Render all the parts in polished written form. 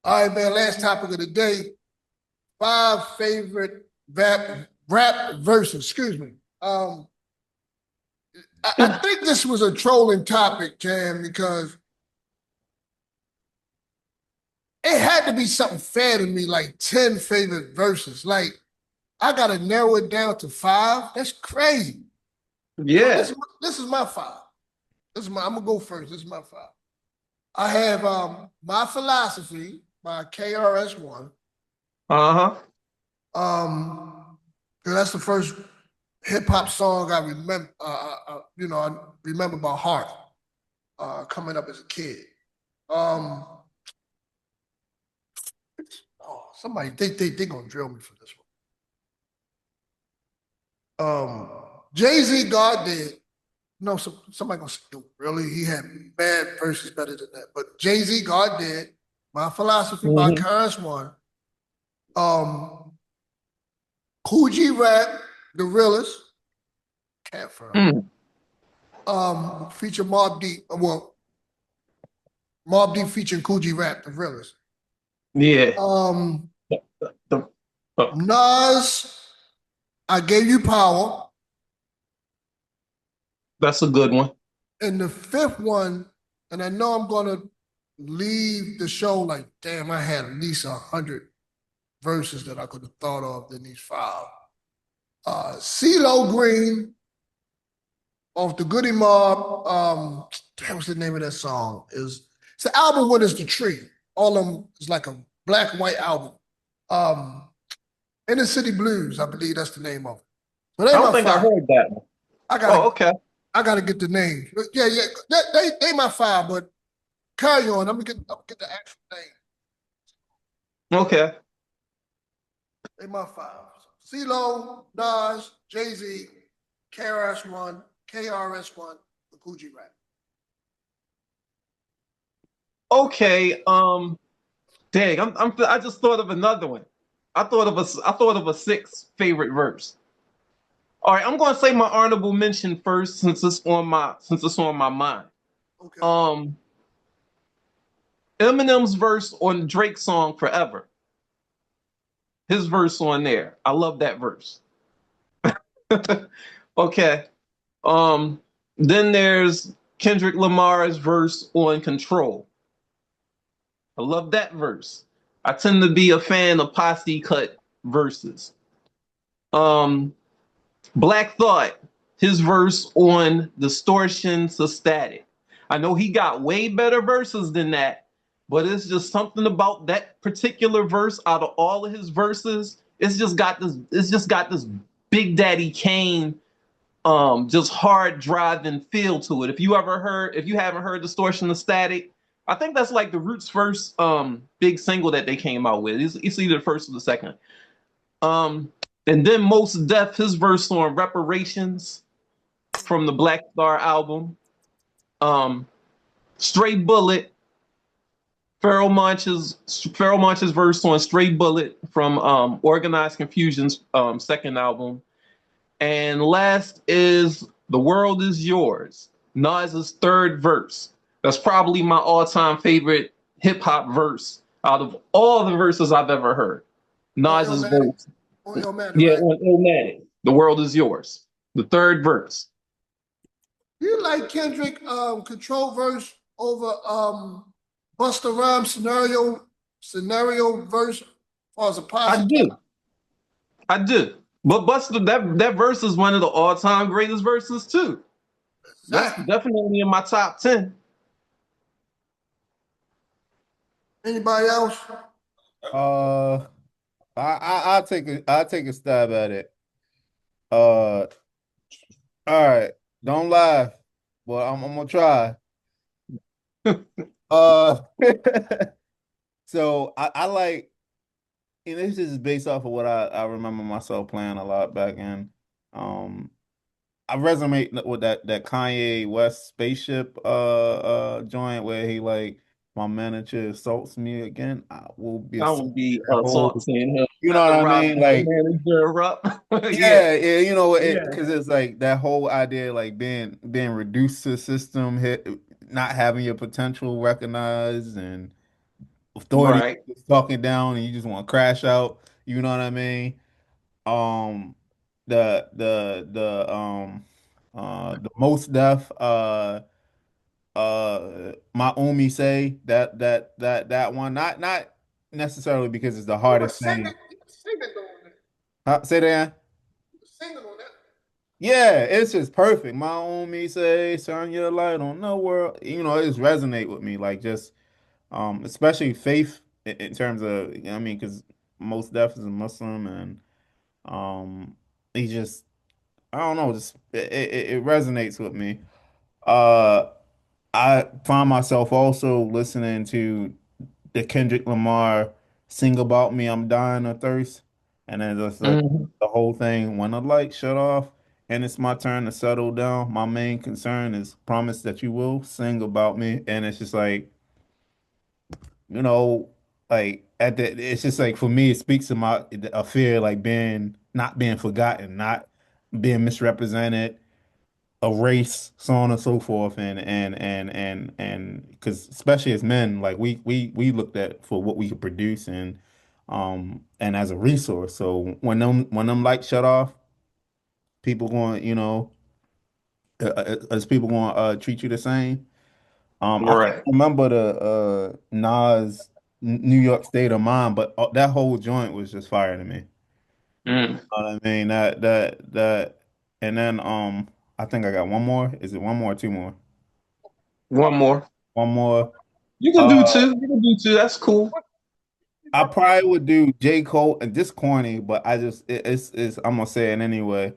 All right, man. Last topic of the day: 5 favorite rap verses. Excuse me. I think this was a trolling topic, Cam, because it had to be something fair to me, like 10 favorite verses. Like, I gotta narrow it down to five. That's crazy. So Yeah. this is my five. I'm gonna go first. This is my five. I have My Philosophy by KRS-One. Uh-huh. 'Cause that's the first hip hop song I remember. I remember by heart coming up as a kid. Um, Somebody they gonna drill me for this one. Jay-Z, God did. No, somebody gonna say, really? He had bad verses better than that. But Jay-Z, God did. My Philosophy by Hmm. KRS-One. Um, Coogee Rap, The Realest, Cat Firm. Mm. Feature Mobb Deep. Mobb Deep featuring Coogee Rap, The Realest. Yeah. Um, The- uh, Nas, I Gave You Power. that's a good one. And the fifth one, and I know I'm gonna leave the show like, damn, I had at least 100 verses that I could have thought of than these five. CeeLo Green off the Goody Mob. Damn, what's the name of that song? It's the album What is the Tree? All of them is like a black and white album. Um, Inner City Blues, I believe that's the name of it. So I they don't my think I five. heard that one. I Oh, gotta okay. I gotta get the names. But yeah, yeah, they my five, but carry on. I'm gonna get the actual name. Okay. They my five. CeeLo, Nas, Jay-Z, KRS-One, KRS-One, the Coogee Rap. Okay. Dang, I just thought of another one. I thought of a sixth favorite verse. All right, I'm gonna say my honorable mention first since it's on my mind. Okay. Um Eminem's verse on Drake's song Forever. His verse on there. I love that verse. Okay. Um, then there's Kendrick Lamar's verse on Control. I love that verse. I tend to be a fan of posse cut verses. Um, Black Thought, his verse on Distortion to Static. I know he got way better verses than that, but it's just something about that particular verse out of all of his verses. It's just got this Big Daddy Kane just hard driving feel to it. If you haven't heard Distortion to Static, I think that's like the Roots first big single that they came out with. It's either the first or the second. Um and then Most Def, his verse on Reparations from the Black Star album. Um Straight Bullet, Pharoah Monch's verse on Straight Bullet from Organized Confusion's second album. And last is The World Is Yours, Nas's third verse. That's probably my all-time favorite hip hop verse out of all the verses I've ever heard. On Nas's Illmatic. verse. On Illmatic, Yeah, right? on Illmatic. The World Is Yours. The third verse. You like Kendrick control verse over Busta Rhymes scenario verse as far as a I posse cut? do. I do. But Buster, that verse is one of the all-time greatest verses too. That's Exactly. definitely in my top 10. Anybody else? Uh, I'll take a stab at it. All right, don't laugh, but I'm gonna try. Uh, so I like, and this is based off of what I remember myself playing a lot back in. Um, I resonate with that Kanye West spaceship joint where he like my manager assaults me again. I will be I would assaulted be that whole, salting him. you know Got what to I rob mean? my Like manager up. Yeah, yeah, yeah, you know it yeah. because it's like that whole idea like being reduced to the system, not having your potential recognized, and authority Right. is talking down and you just want to crash out. You know what I mean? Um, the most deaf my Omi say that one, not necessarily because it's the You were hardest singing, thing. you were singing on that. Say that. You were singing on that. Yeah, it's just perfect. My Omi say, "Shine your light on the world." You know, it just resonate with me, like just especially faith in terms of, I mean, because most deaf is a Muslim, and he just, I don't know, just it resonates with me. Uh, I find myself also listening to the Kendrick Lamar "Sing About Me, I'm Dying of Thirst," and then just like Mhm. the whole thing. When the lights shut off and it's my turn to settle down, my main concern is promise that you will sing about me, and it's just like, you know, like at the, it's just like for me, it speaks to my a fear like being not being forgotten, not being misrepresented, a race, so on and so forth, and because especially as men, like we looked at for what we could produce and as a resource. So when them lights shut off, people going, as people going treat you the same. I can't Right. remember the Nas New York State of Mind, but that whole joint was just fire to me. Mm. Know what I mean, that, and then I think I got one more. Is it one more or two more? One more. One more. You can do Uh, two. You can do two. That's cool. I probably would do J. Cole, and this corny, but I just it's I'm gonna say it anyway.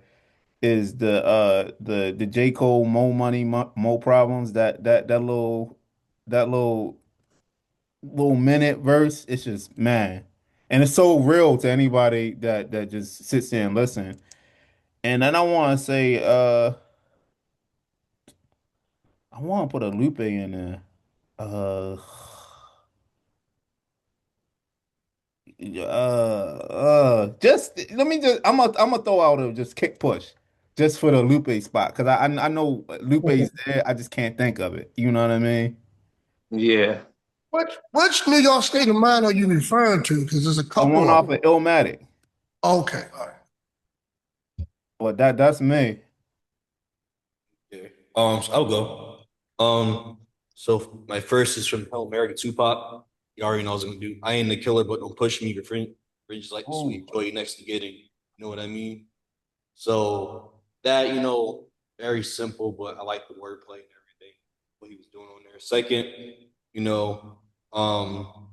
Is the J. Cole Mo Money Mo Problems, that little minute verse? It's just, man, and it's so real to anybody that just sits there and listen. And then I want to say I want to put a Lupe in there. Uh, just let me just I'm gonna throw out a just kick push, just for the Lupe spot, because I know Lupe's there. I just can't think of it. You know what I mean? Yeah. Which New York State of Mind are you referring to? Because there's a I couple want of off them. of Illmatic, Okay, all right. but that's me. Yeah. So I'll go. So my first is from Hell America Tupac. You already know what I was gonna do. I ain't the killer, but don't push me. Your friends like the Ooh, sweet joy next to getting. You know what I mean? So that, very simple, but I like the wordplay and everything. What he was doing on there. Second, you know, um,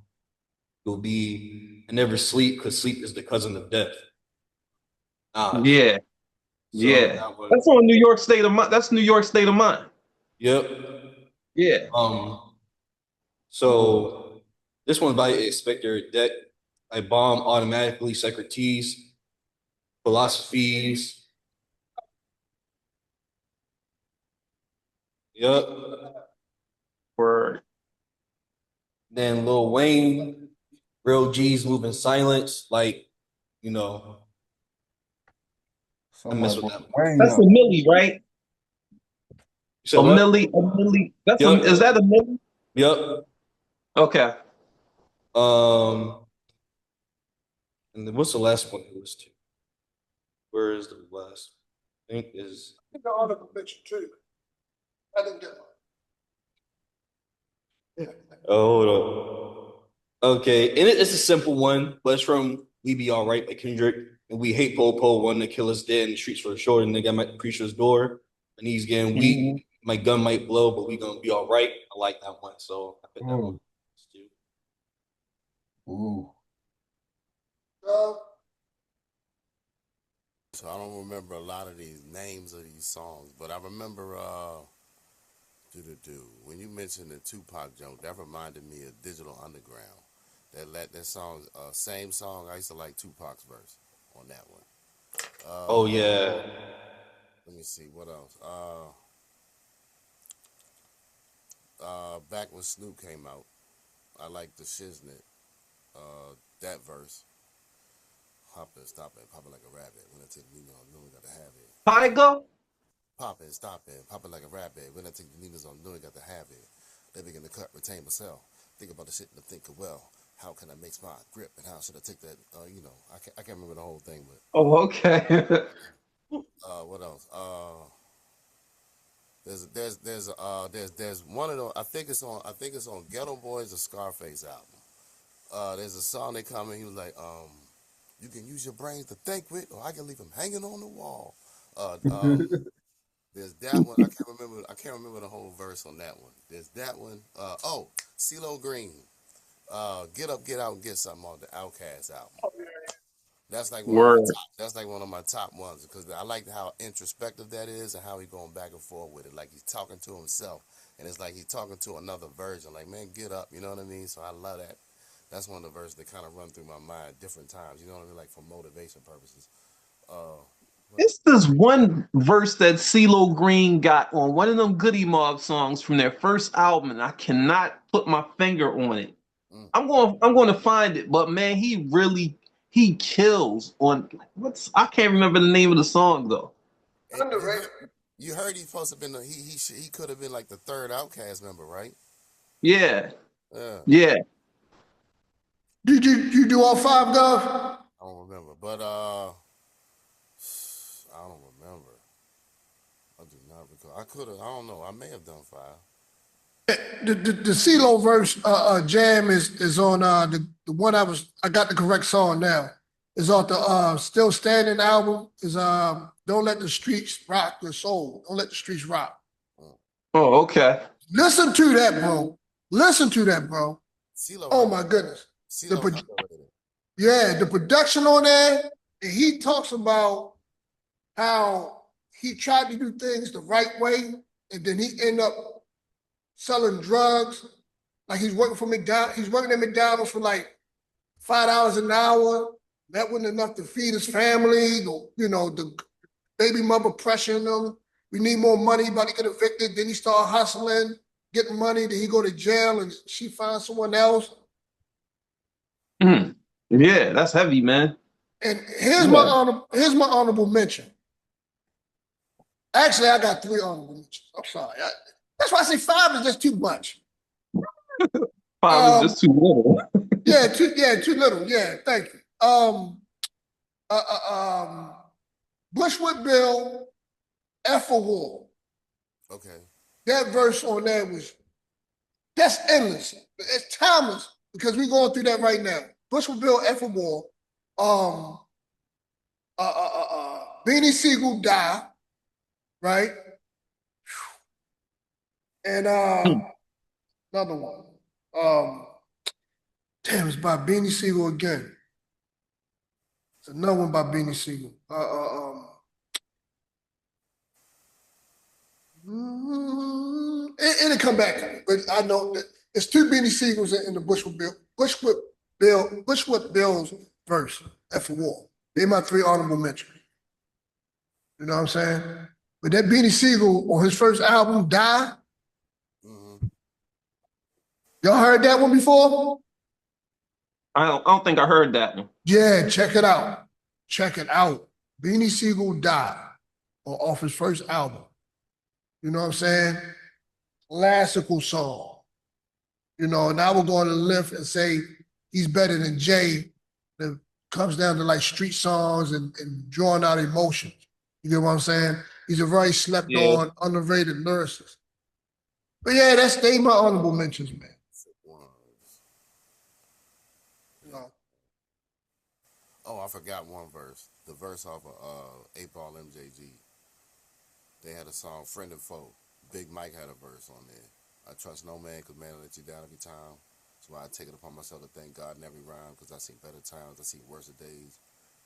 will be I never sleep because sleep is the cousin of death. Nas. Yeah. So Yeah. that one. That's on New York State of Mind. That's New York State of Mind. Yep. Yeah. Um, So this one's by Inspector Deck. I bomb automatically Socrates, philosophies. Yep. Word. Then Lil Wayne, real G's move in silence. Like, you know, I mess somebody with put that one. Wayne That's a up. Millie, right? You said what? A Millie. That's a. Is Yep. that a Millie? Yep. Okay. Um, and then what's the last one it was to? Where is the last? I think is I think the article mentioned too. I didn't get one. Yeah. hold on. Okay, and it's a simple one, but it's from "We Be All Right" by Kendrick. And we hate Po, one to kill us dead in the streets for sure. And nigga, I'm at the preacher's door, and he's getting Mhm. weak. My gun might blow, but we gonna be all right. I like that one, so I put that one. Ooh, ooh. So, So I don't remember a lot of these names of these songs, but I remember when you mentioned the Tupac joke, that reminded me of Digital Underground. That song, same song. I used to like Tupac's verse on that one. Oh yeah, Let me see what else. Back when Snoop came out, I liked the Shiznit. That verse. Hop it, stop it, pop it like a rabbit. When I take the Nino, no one got to have it. Pygo? Pop it, stop it, pop it like a rabbit. When I take the Ninos on, no one got to have it. They begin to cut, retain, but sell. think about the shit and think of, well, how can I make my grip and how should I take that? You know, I can't remember the whole thing, but Oh, okay. what else? There's one of those. I think it's on Ghetto Boys or Scarface album. There's a song they come in. He was like, you can use your brains to think with, or I can leave them hanging on the wall. There's that one. I can't remember the whole verse on that one. There's that one. CeeLo Green. Get up, get out, and get something on the Outkast album. That's like one of my top ones because I like how introspective that is and how he going back and forth with it. Like he's talking to himself, and it's like he's talking to another version. Like, man, get up. You know what I mean? So I love that. That's one of the verses that kind of run through my mind at different times. You know what I mean? Like for motivation purposes. It's this one verse that CeeLo Green got on one of them Goody Mob songs from their first album, and I cannot put my finger on it. I'm going to find it, but man, he kills on I can't remember the name of the song though. You heard he's supposed to have been he could have been like the third Outkast member, right? Yeah. Did you do all 5, Gov? I don't remember, but I don't remember. I do not recall. I could have. I don't know. I may have done 5. The CeeLo verse jam is on the one I got the correct song now. Is on the Still Standing album. Is Don't Let the Streets Rock Your Soul. Don't Let the Streets Rock. Oh, okay. Listen to that, bro. Listen to that, bro. CeeLo, oh my goodness. The production on there, and he talks about how he tried to do things the right way, and then he ended up selling drugs. Like he's working for McDonald's. He's working at McDonald's for like $5 an hour. That wasn't enough to feed his family. The baby mother pressuring him. We need more money. About to get evicted. Then he started hustling, getting money. Then he go to jail, and she finds someone else. Yeah, that's heavy, man. And here's my honorable mention. Actually, I got 3 honorable mentions. I'm sorry. That's why I say 5 is just too much. 5 is just too little. too little. Yeah, thank you. Bushwick Bill, F for War. Okay. That verse on there that's endless. It's timeless because we're going through that right now. Bushwick Bill, F for War. Beanie Siegel, Die. Right? And another one. It's by Beanie Siegel again. It's another one by Beanie Siegel. It'll come back to me, but I know that it's 2 Beanie Siegels in the Bushwick Bill's verse, F for War. They're my 3 honorable mentions. You know what I'm saying? But that Beanie Siegel on his first album, Die. Y'all heard that one before? I don't think I heard that one. Yeah, check it out. Check it out. Beanie Siegel, Die, off his first album. You know what I'm saying? Classical song. And I will go on the left and say he's better than Jay. That comes down to like street songs and drawing out emotions. You get what I'm saying? He's a very slept on, underrated lyricist. But yeah, they my honorable mentions, man. Oh, I forgot one verse. The verse off of 8-Ball MJG. They had a song, Friend and Foe. Big Mike had a verse on there. I trust no man, because man will let you down every time. That's why I take it upon myself to thank God in every rhyme, because I see better times, I see worse days.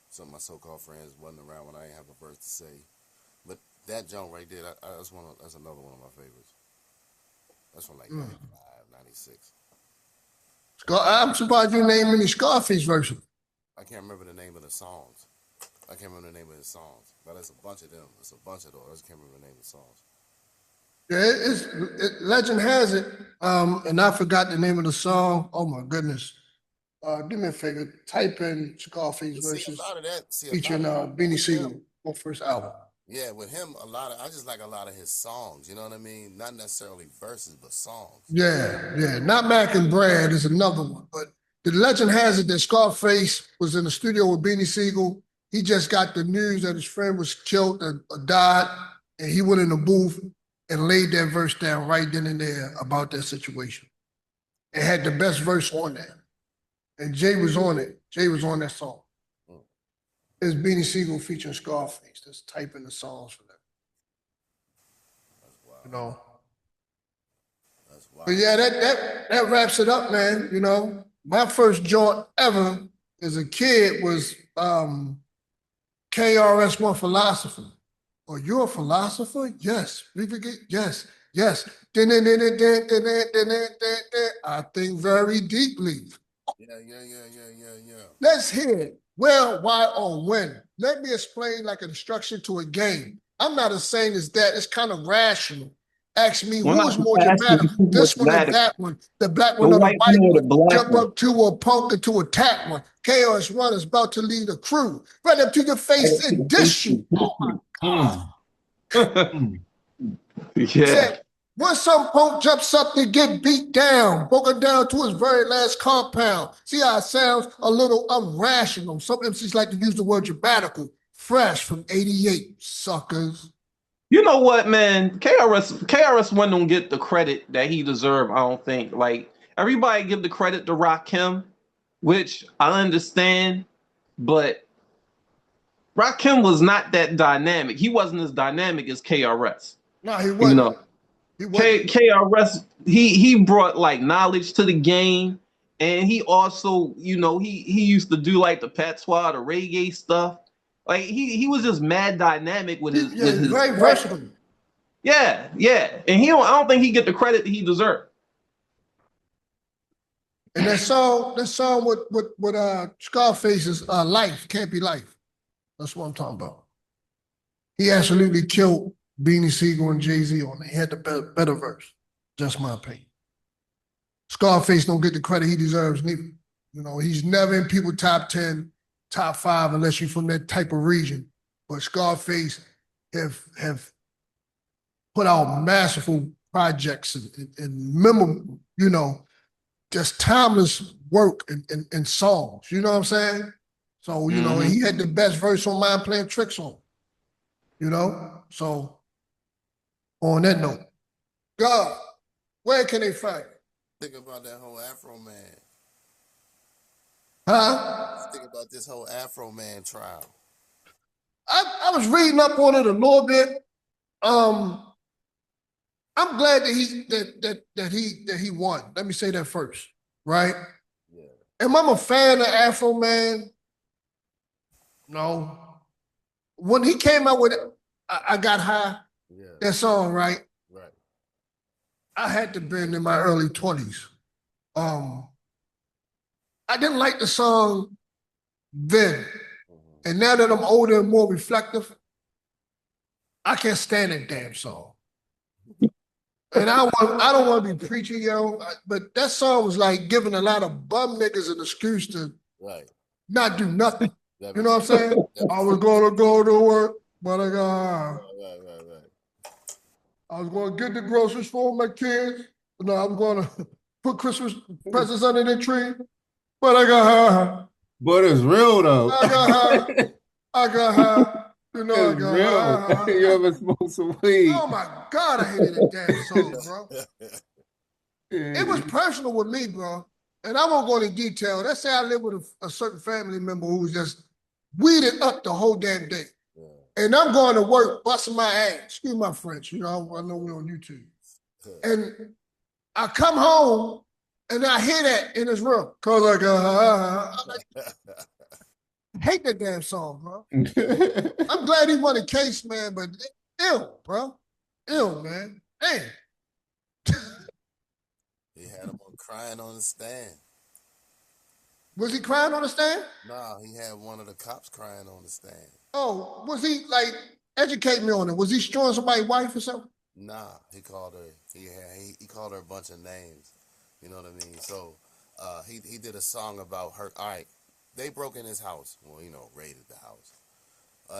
Some of my so-called friends wasn't around when I ain't have a verse to say. But that joint right there, that's another one of my favorites. That's from like 95, 96. I'm surprised you named any Scarface version. I can't remember the name of the songs. But it's a bunch of them. It's a bunch of those. I just can't remember the name of the songs. Yeah, legend has it. And I forgot the name of the song. Oh my goodness. Do me a favor. Type in Scarface versus featuring Beanie Siegel on first album. Yeah, with him, I just like a lot of his songs. You know what I mean? Not necessarily verses, but songs. Yeah. Not Mac and Brad is another one, but the legend has it that Scarface was in the studio with Beanie Siegel. He just got the news that his friend was killed or died, and he went in the booth and laid that verse down right then and there about that situation. It had the best verse on that. And Jay was on it. Jay was on that song. It's Beanie Siegel featuring Scarface that's typing the songs for them. That's wild. You know. That's wild. But yeah, that wraps it up, man. You know, my first joint ever as a kid was KRS-One Philosopher. Oh, you're a philosopher? Yes. We forget. Yes. I think very deeply. Yeah. Let's hear it. Where, why, or when. Let me explain like an instruction to a game. I'm not as saying as that. It's kind of rational. Ask me We're who not is more asking dramatic, who this was one or dramatic. that one, the black The one or the white white one or the one. black Jump one. up to a punk and to attack one. KRS-One is about to lead a crew. Right up to your face and dish you. Oh my God. Yeah. Said, when some punk jumps up to get beat down, broken down to his very last compound. See how it sounds? A little unrational. Some MCs like to use the word grammatical. Fresh from 88, suckers. You know what, man? KRS-One don't get the credit that he deserved, I don't think. Like, everybody give the credit to Rakim, which I understand, but Rakim was not that dynamic. He wasn't as dynamic as KRS. No, he You wasn't. know, He wasn't. KRS, he brought like knowledge to the game, and he also, he used to do like the patois, the reggae stuff. Like he was just mad dynamic with his He's very versatile. Yeah, and I don't think he get the credit that he deserved. And that song with Scarface's Life Can't Be Life. That's what I'm talking about. He absolutely killed Beanie Siegel and Jay-Z on it. He had the better verse. Just my opinion. Scarface don't get the credit he deserves neither. You know, he's never in people top 10, top 5 unless you're from that type of region. But Scarface have put out masterful projects and memorable, just timeless work and songs. You know what I'm saying? So, he had the best verse on Mind Playing Tricks on. So on that note, God, where can they find it? Think about that whole Afro Man. Huh? Think about this whole Afro Man trial. I was reading up on it a little bit. I'm glad that he won. Let me say that first, right? Yeah. Am I a fan of Afro Man? No. When he came out with I Got High, that song, right? Right. I had to been in my early 20s. I didn't like the song then. And now that I'm older and more reflective, I can't stand that damn song. And I don't want to be preaching, but that song was like giving a lot of bum niggas an excuse to not do nothing. You know what I'm saying? I was going to go to work, but I got Right. I was going to get the groceries for my kids. No, I was going to put Christmas presents under the tree, but I got high. But it's real though. I got high. I got real. high. You ever smoke some weed? Oh my God, I hated that damn song, bro. It was personal with me, bro. And I won't go into detail. Let's say I live with a certain family member who was just weeded up the whole damn day. And I'm going to work, busting my ass. Excuse my French, I know we're on YouTube. And I come home and I hear that in his room. Cause I hate that damn song, bro. I'm glad he won a case, man, but ill, bro. Ill, man. Damn. He had him crying on the stand. Was he crying on the stand? Nah, he had one of the cops crying on the stand. Oh, was he educate me on it? Was he destroying somebody's wife or something? Nah, he called her. He called her a bunch of names. You know what I mean? So, he did a song about her. All right, they broke in his house. Well, raided the house.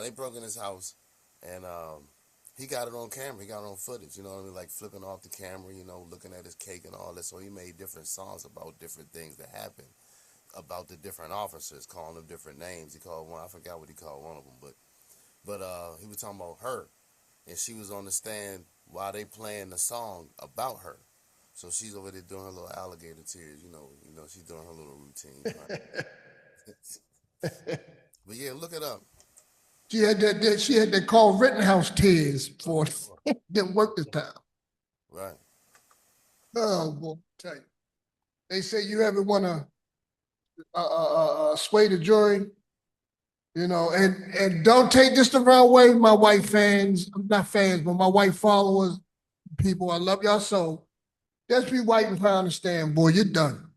They broke in his house, And he got it on camera. He got it on footage. You know what I mean? Like flipping off the camera, you know, looking at his cake and all that. So he made different songs about different things that happened, about the different officers, calling them different names. He called one, I forgot what he called one of them, but he was talking about her, and she was on the stand while they playing the song about her. So she's over there doing her little alligator tears, you know, she's doing her little routine. But yeah, look it up. She had that Carl Rittenhouse tears for didn't work this time. Right. Oh boy, tell you. They say you ever want to sway the jury, and don't take this the wrong way, my white fans. I'm not fans, but my white followers, people, I love y'all so. Just be white and proud and stand, boy, you're done.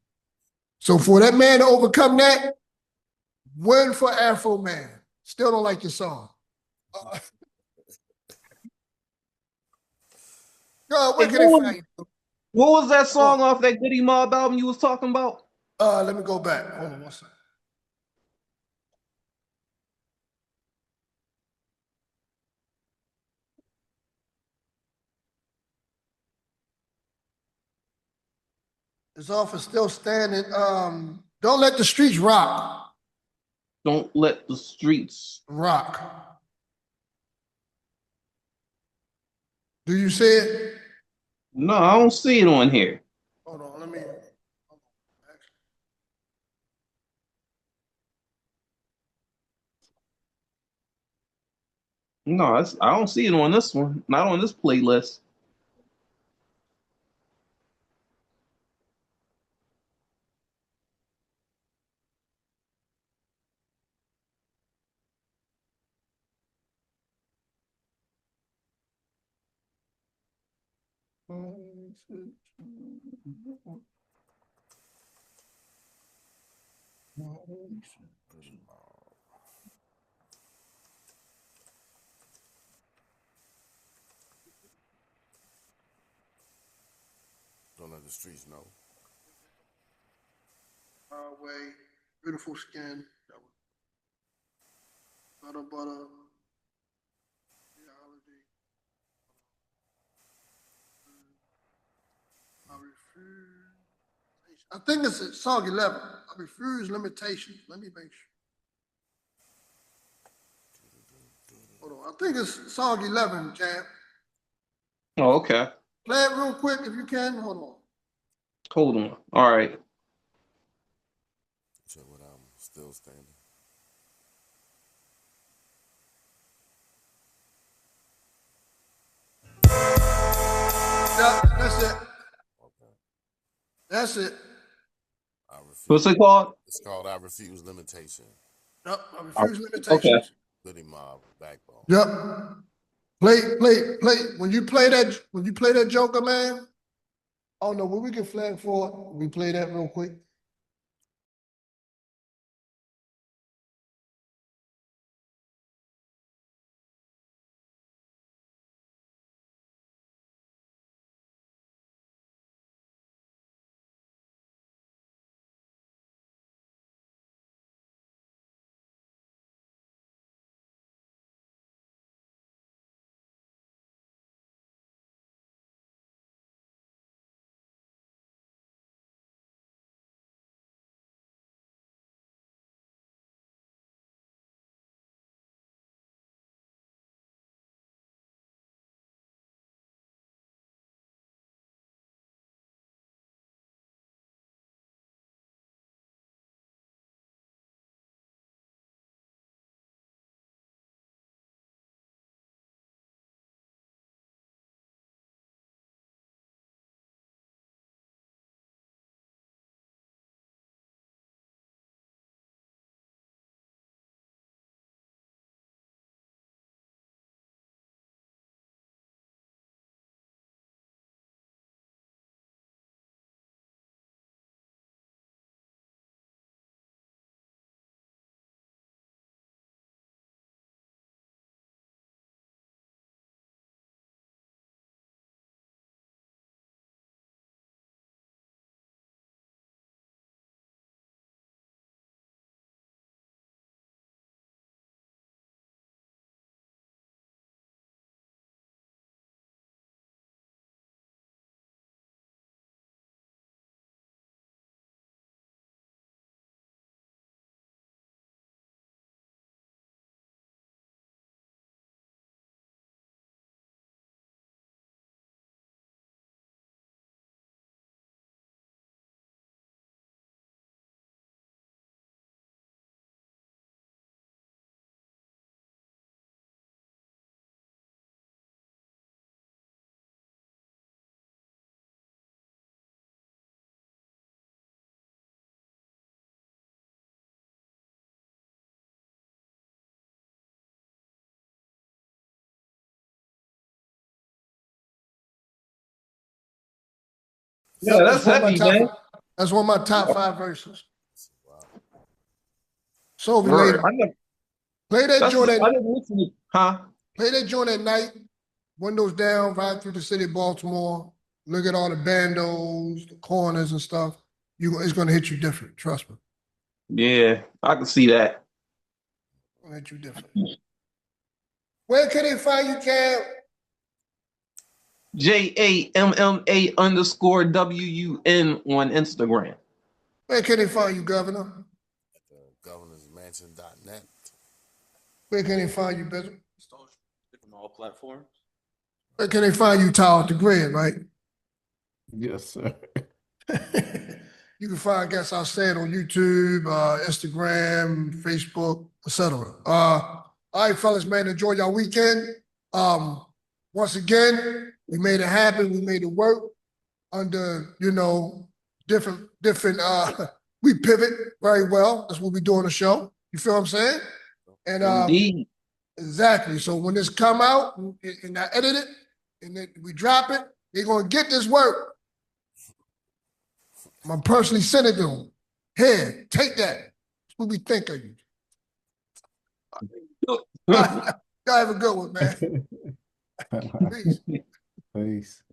So for that man to overcome that, win for Afro Man. Still don't like your song. God, where Hey, can they find you? what was that song off that Goody Mob album you was talking about? Let me go back. Hold on one second. His office still standing. Don't let the streets rock. Don't let the streets. Rock. Do you see it? No, I don't see it on here. Hold on, let me. No, I don't see it on this one. Not on this playlist. Don't let the streets know. Way, beautiful skin. Butter, butter. Theology. I refuse. I think it's song 11. I refuse limitations. Let me make sure. Hold on. I think it's song 11, Jam. Oh, okay. Play it real quick if you can. Hold on. Hold on. All right. Check what I'm still standing. Yeah, that's it. Okay. That's it. I refuse. What's it called? It's called I Refuse Limitation. Yep, I refuse Okay. limitations. Goody Mob, Backbone. Yep. Play. When you play that Joker, man. Oh no, when we get flag for it, we play that real quick. Yeah, that's one of my heavy, top man. That's one of my top 5 verses. Wow. So Word. related. Play that That's, joint I at didn't listen to, huh? play that joint at night, windows down, ride through the city of Baltimore, look at all the bandos, the corners and stuff. It's gonna hit you different, trust me. Yeah, I can see that. It's gonna hit you different. Where can they find you, Cam? JAMMA_WUN on Instagram. Where can they find you, Governor? Governorsmansion.net. Where can they find you, Bizzle? On all platforms. Where can they find you, Tyler the Grid, right? Yes, sir. You can find Guess I'll Say It on YouTube, Instagram, Facebook, etc. All right, fellas, man, enjoy your weekend. Once again, we made it happen. We made it work under, different, we pivot very well. That's what we do on the show. You feel what I'm saying? And Indeed. exactly. So when this come out and I edit it and then we drop it, they're going to get this work. I'm going to personally send it to them. Here, take that. That's what we think of you. Y'all have a good one, man. Peace. Peace.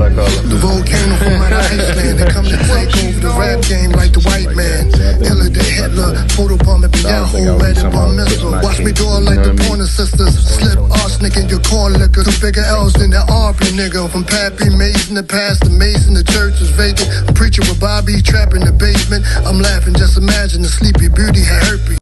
The volcano from my Iceland, they come to take over the rap game like the white man. Hiller the Hitler, photobomb at the Yahoo, red bomb missile. Watch me do it like the Pointer Sisters. Slip arsenic in your corn liquor. Two bigger L's than the Aubrey nigga. From Pappy Mays in the past, the Mays in the church was vacant. A preacher with Bobby trapped in the basement. I'm laughing, just imagine the Sleepy Beauty had herpes.